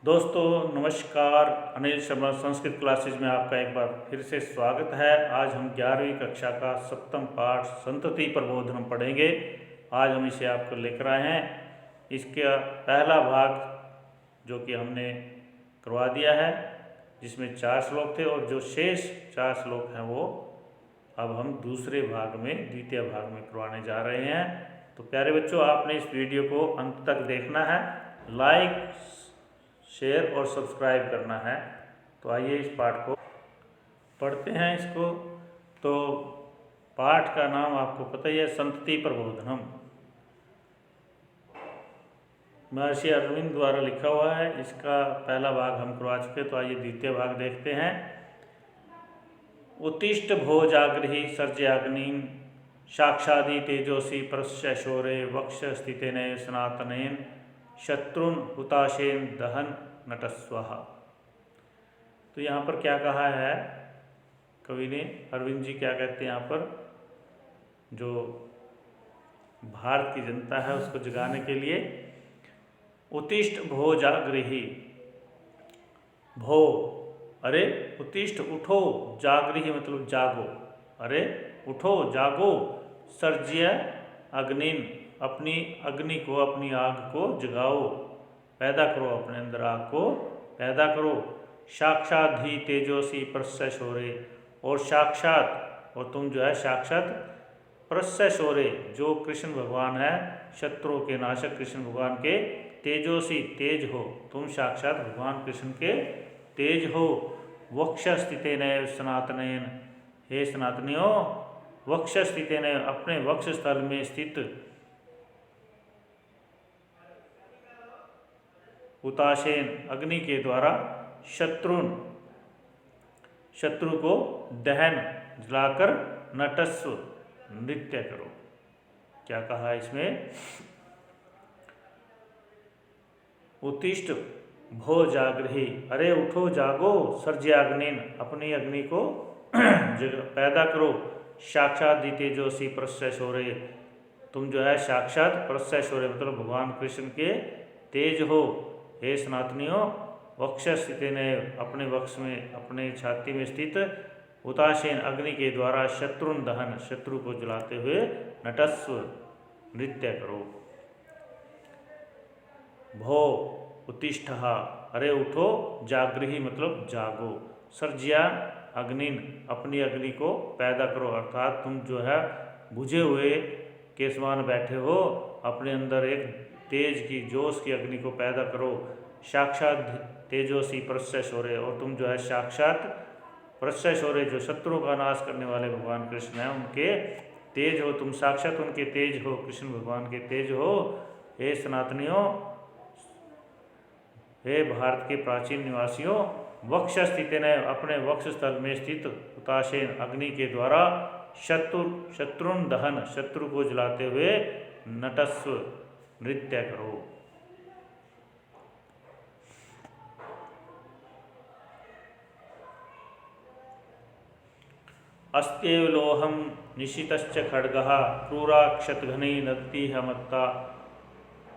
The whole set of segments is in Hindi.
दोस्तों नमस्कार। अनिल शर्मा संस्कृत क्लासेज में आपका एक बार फिर से स्वागत है। आज हम 11वीं कक्षा का सप्तम पाठ संतति प्रबोधनम पढ़ेंगे। आज हम इसे आपको लेकर आए हैं। इसका पहला भाग जो कि हमने करवा दिया है, जिसमें 4 श्लोक थे, और जो शेष 4 श्लोक हैं वो अब हम दूसरे भाग में, द्वितीय भाग में करवाने जा रहे हैं। तो प्यारे बच्चों, आपने इस वीडियो को अंत तक देखना है, लाइक शेयर और सब्सक्राइब करना है। तो आइए इस पाठ को पढ़ते हैं। इसको तो पाठ का नाम आपको पता ही है, संतति प्रबोधनम। महर्षि अरविंद द्वारा लिखा हुआ है। इसका पहला भाग हम करवा चुके, तो आइए द्वितीय भाग देखते हैं। उत्तिष्ठ भोजाग्रही सर्जयाग्निं साक्षादि तेजोसी परस्य शौरे वक्ष स्थितेन सनातनेन शत्रुन हुताशेन दहन नटस्वः। तो यहाँ पर क्या कहा है कवि ने, अरविंद जी क्या कहते हैं यहाँ पर, जो भारत की जनता है उसको जगाने के लिए, उत्तिष्ठ भोजागृही, भो अरे उत्तिष्ठ उठो, जागृही मतलब जागो, अरे उठो जागो, सर्ज्य अग्निन अपनी अग्नि को, अपनी आग को जगाओ, पैदा करो, अपने अंदर आग को पैदा करो। साक्षात ही तेजोसी प्रस्य शौरे, और साक्षात, और तुम जो है साक्षात प्रस्य शौरे, जो कृष्ण भगवान है, शत्रुओं के नाशक कृष्ण भगवान के तेजोसी तेज हो, तुम साक्षात भगवान कृष्ण के तेज हो। वक्ष स्थितेन सनातनेन, हे सनातनियों, वक्ष स्थितेन अपने वक्ष स्थल में स्थित, हुताशेन अग्नि के द्वारा, शत्रु को दहन जलाकर, नटस्व नृत्य करो। क्या कहा है इसमें, उत्तिष्ठ भो जागृही, अरे उठो जागो, सर्ज्याग्निन अपनी अग्नि को पैदा करो, साक्षात तेजोसी प्रस्य शौरे, तुम जो है साक्षात प्रस्य शौरे मतलब भगवान कृष्ण के तेज हो। हे सनातनियों, वक्ष स्थित ने अपने वक्ष में, अपने छाती में स्थित, हुताशेन अग्नि के द्वारा, शत्रुन दहन शत्रु को जलाते हुए, नटस्व नृत्य करो। भो उत्तिष्ठः अरे उठो, जागृही मतलब जागो, सर्ज्या अग्निन अपनी अग्नि को पैदा करो, अर्थात तुम जो है बुझे हुए के समान बैठे हो, अपने अंदर एक तेज की, जोश की अग्नि को पैदा करो। साक्षात तेजोसी प्रस्य शौर्य, और तुम जो है साक्षात प्रस्य शौर्य, जो शत्रुओं का नाश करने वाले भगवान कृष्ण हैं उनके तेज हो, तुम साक्षात उनके तेज हो, कृष्ण भगवान के तेज हो। हे सनातनियों, हे भारत के प्राचीन निवासियों, वक्ष स्थित ने अपने वक्ष स्थल में स्थित, हुताशेन अग्नि के द्वारा, शत्रुन दहन शत्रु को जलाते हुए, नटस्व नृत्य करो। अस्त्येव लोहम निशितश्च खड्गः क्रूराक्षतघ्नी नदती मत्ता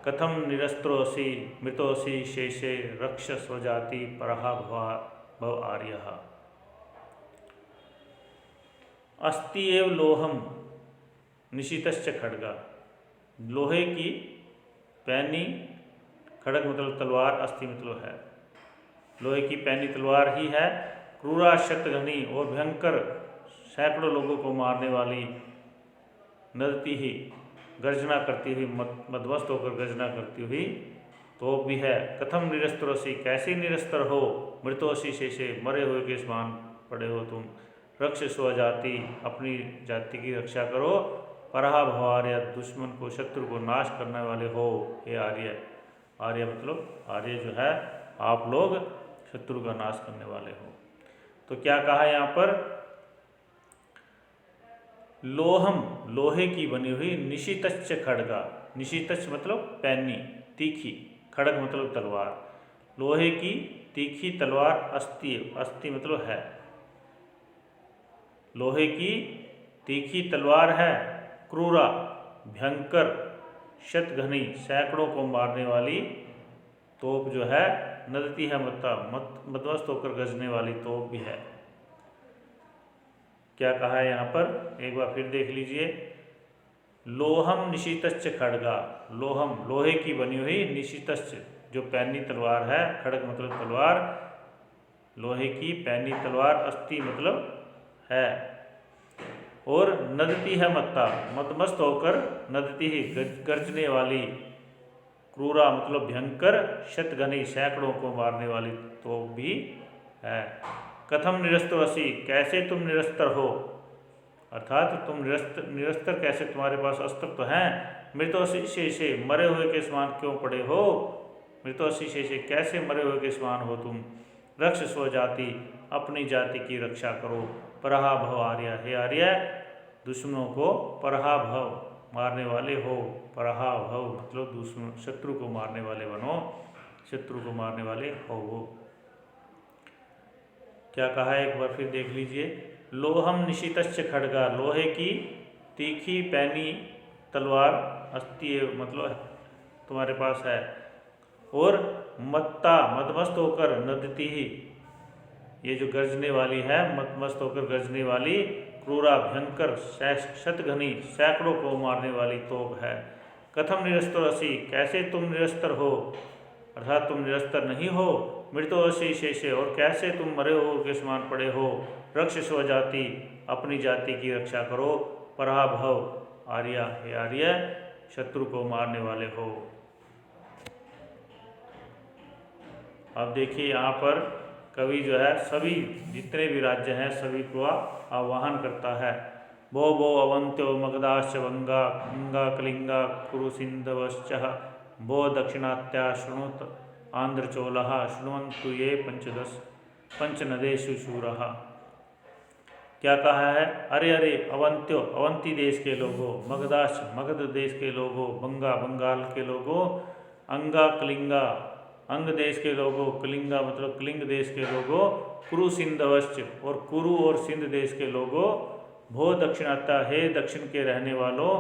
कथम निरस्त्रोऽसि मृतोऽसि शेषे रक्ष स्वजाति परहा भव आर्यः। अस्ति एव लोहम निशितश्च खड्गा, लोहे की पैनी, खड्ग मतलब तलवार, अस्थि मतलब है, लोहे की पैनी तलवार ही है, क्रूरा शतघ्नी और भयंकर सैकड़ों लोगों को मारने वाली, नदती ही गर्जना करती हुई, मदमस्त होकर गर्जना करती हुई तो भी है। कथम निरस्तरोसी कैसी निरस्तर हो, मृतोसी शेषे मरे हुए के समान पड़े हो तुम, रक्ष स्वजाति अपनी जाति की रक्षा करो, परहा भवार्य दुश्मन को, शत्रु को नाश करने वाले हो, हे आर्य। आर्य मतलब आर्य जो है आप लोग शत्रु का नाश करने वाले हो। तो क्या कहा यहाँ पर, लोहम लोहे की बनी हुई, निशितश्च खड्गा, निशितश्च मतलब पैनी तीखी, खड्ग मतलब तलवार, लोहे की तीखी तलवार, अस्ति अस्ति मतलब है, लोहे की तीखी तलवार है, क्रूरा भयंकर, शतघ्नी सैकड़ों को मारने वाली, तोप जो है नदती है मत्ता, मदमस्त होकर गरजने वाली तोप भी है। क्या कहा है यहाँ पर, एक बार फिर देख लीजिए। लोहम निशितश्च खड्गा, लोहम लोहे की बनी हुई, निशितश्च जो पैनी तलवार है, खड्ग मतलब तलवार, लोहे की पैनी तलवार, अस्ति मतलब है, और नदती है मत्ता, मदमस्त होकर, नदती ही गर्जने वाली, क्रूरा मतलब भयंकर, शतघनी सैकड़ों को मारने वाली तो भी है। कथम निरस्तर असी, कैसे तुम निरस्तर हो, अर्थात तुम निरस्तर कैसे, तुम्हारे पास अस्त्र तो हैं, मृतोसी शेषे मरे हुए के समान क्यों पड़े हो, मृतोसी शेषे कैसे मरे हुए के समान हो तुम। रक्ष स्वजाति, अपनी जाति की रक्षा करो। परहा भव आर्य, हे आर्य दुश्मनों को परहा भव मारने वाले हो। परहा भव मतलब दुश्मन शत्रु को मारने वाले बनो, शत्रु को मारने वाले हो वो। क्या कहा है एक बार फिर देख लीजिए। लोहम निशितश्च खड्गा, लोहे की तीखी पैनी तलवार, अस्ति मतलब तुम्हारे पास है, और मत्ता मदमस्त होकर, नदती ही ये जो गर्जने वाली है, मदमस्त होकर गर्जने वाली, क्रूरा भयंकर शतघनी सैकड़ों को मारने वाली तोप है। कथम निरस्तर असी, कैसे तुम निरस्तर हो, अर्थात तुम निरस्तर नहीं हो। मृतो असी शेषे, और कैसे तुम मरे हो के समान पड़े हो। रक्ष स्वजाति, अपनी जाति की रक्षा करो। पराभव आर्य, हे आर्य शत्रु को मारने वाले हो। अब देखिए यहाँ पर कवि जो है सभी जितने भी राज्य हैं सभी को आह्वान करता है। भो भो अवंत्यो मगधाश्च वंगा अंगा कलिंगा कुरु सिंधवश्च भो दक्षिणात्या शृणुत आंध्रचोलः शृण्वन्तु ये पंचनदेषु शूरः। क्या कहा है, अरे अरे अवंत्यो अवंती देश के लोगों, मगधाश्च मगध देश के लोगों, बंगा बंगाल के लोगों, अंगा कलिंगा अंग देश के लोगों, कलिंगा मतलब कलिंग देश के लोगों, कुरु सिंधवश्च और कुरु और सिंध देश के लोगों, भो दक्षिणात्या हे दक्षिण के रहने वालों,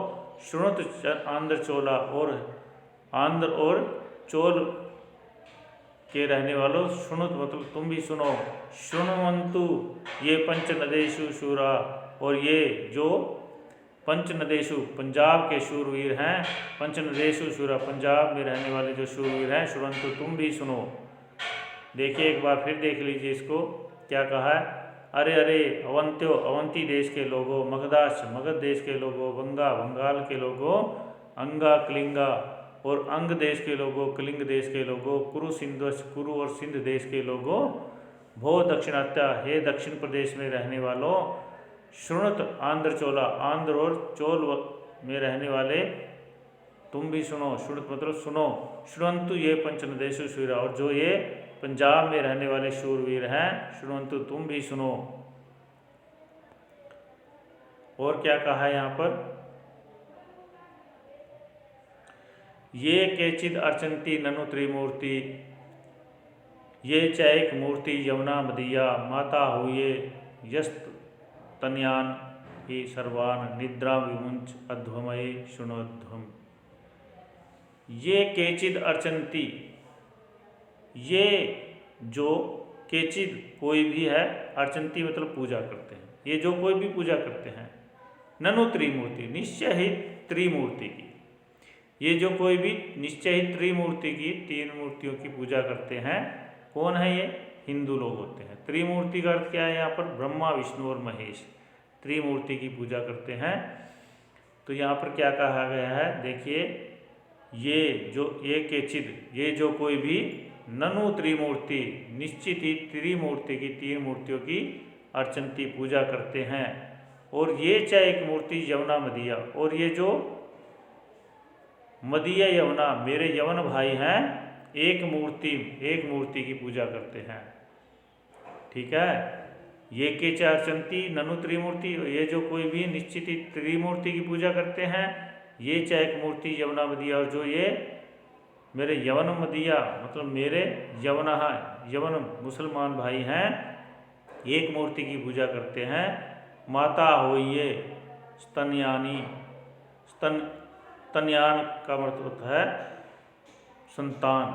शृणुत आंध्र चोला और आंध्र और चोल के रहने वालों, शृणुत मतलब तुम भी सुनो, शृण्वन्तु ये पंचनदेषु शूरा, और ये जो पंचनदेशु पंजाब के शूरवीर हैं, पंचनदेशु शूरा पंजाब में रहने वाले जो शूरवीर हैं, शृण्वन्तु तुम भी सुनो। देखिए एक बार फिर देख लीजिए इसको, क्या कहा है, अरे अरे अवंत्यो अवंती देश के लोगों, मगधाश्च मगध देश के लोगों, बंगा बंगाल के लोगों, अंगा कलिंगा और अंग देश के लोगों, कलिंग देश के लोगों, कुरु सिंधवश्च कुरु और सिंध देश के लोगों, भो दक्षिणात्या हे दक्षिण प्रदेश में रहने वालों, शृणुत आंध्र चोला आंध्र और चोल में रहने वाले तुम भी सुनो, शृणुत मतलब सुनो, शृण्वन्तु ये पंचनदेशु शूरा, और जो ये पंजाब में रहने वाले शूरवीर हैं, शृण्वन्तु तुम भी सुनो। और क्या कहा है यहाँ पर, ये केचिद अर्चन्ति ननु त्रिमूर्ति, ये चैक मूर्ति यमुना मदीया, माता हुए यस्त तन्यान ही सर्वान निद्रा विमुंच अध्वमये शृणोध्वम। ये केचिद अर्चन्ति, ये जो केचिद कोई भी है, अर्चन्ति मतलब पूजा करते हैं, ये जो कोई भी पूजा करते हैं, ननु त्रिमूर्ति निश्चय ही त्रिमूर्ति की, ये जो कोई भी निश्चय ही त्रिमूर्ति की तीन मूर्तियों की पूजा करते हैं। कौन है ये, हिंदू लोग होते हैं। त्रिमूर्ति का अर्थ क्या है यहाँ पर, ब्रह्मा विष्णु और महेश, त्रिमूर्ति की पूजा करते हैं। तो यहाँ पर क्या कहा गया है, देखिए ये जो ये केचिद, ये जो कोई भी, ननु त्रिमूर्ति निश्चित ही त्रिमूर्ति की तीन मूर्तियों की अर्चन्ति पूजा करते हैं। और ये चाहे एक मूर्ति यमुना मदीया, और ये जो मदीया यमुना मेरे यवन भाई हैं, एक मूर्ति की पूजा करते हैं। ठीक है, ये के अर्चन्ति ननु त्रिमूर्ति, ये जो कोई भी निश्चित ही त्रिमूर्ति की पूजा करते हैं, ये चाहे एक मूर्ति यमुना मदीया, और जो ये मेरे यवन मदीया मतलब मेरे यवन मुसलमान भाई हैं, एक मूर्ति की पूजा करते हैं। माता होइए स्तनयानी, तन्यान का मतलब होता है संतान,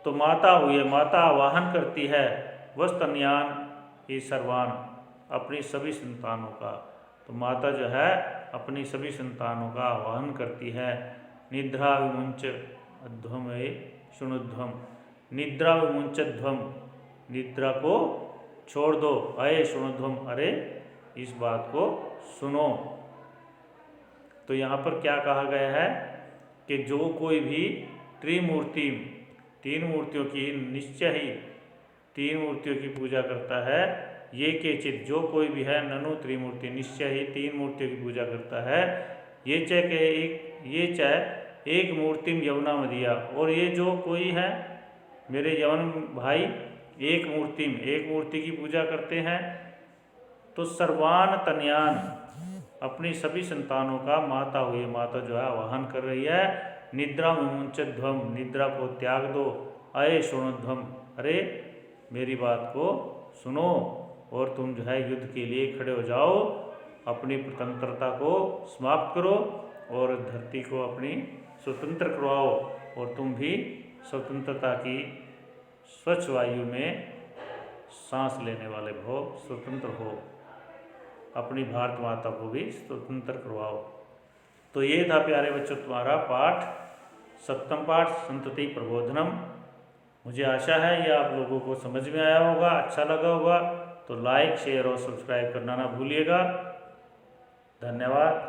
तो माता हुई, माता आवाहन करती है वस्तन्यान ही सर्वान, अपनी सभी संतानों का। तो माता जो है अपनी सभी संतानों का आवाहन करती है। निद्रा विमुंच अध्वम शुणुध्वम, निद्रा विमुंचध्वम, निद्रा को छोड़ दो, अये शुणुध्वम, अरे इस बात को सुनो। तो यहाँ पर क्या कहा गया है कि जो कोई भी त्रिमूर्ति, तीन मूर्तियों की निश्चय ही, तीन मूर्तियों की पूजा करता है, ये केचित जो कोई भी है, ननु त्रिमूर्ति, निश्चय ही तीन मूर्तियों की पूजा करता है, ये चाहे एक मूर्तिम यवना मदिया, और ये जो कोई है मेरे यवन भाई एक मूर्ति की पूजा करते हैं, तो सर्वान तनयान, अपनी सभी संतानों का माता हुई, माता जो है आवाहन कर रही है। निद्रा विमुंचध्वम, निद्रा को त्याग दो, अये शुणुध्वम, अरे मेरी बात को सुनो, और तुम जो है युद्ध के लिए खड़े हो जाओ, अपनी स्वतंत्रता को समाप्त करो और धरती को अपनी स्वतंत्र करवाओ, और तुम भी स्वतंत्रता की स्वच्छ वायु में सांस लेने वाले हो, स्वतंत्र हो, अपनी भारत माता को भी स्वतंत्र करवाओ। तो ये था प्यारे बच्चों तुम्हारा पाठ, सप्तम पाठ संतति प्रबोधनम। मुझे आशा है ये आप लोगों को समझ में आया होगा, अच्छा लगा होगा। तो लाइक, शेयर और सब्सक्राइब करना ना भूलिएगा। धन्यवाद।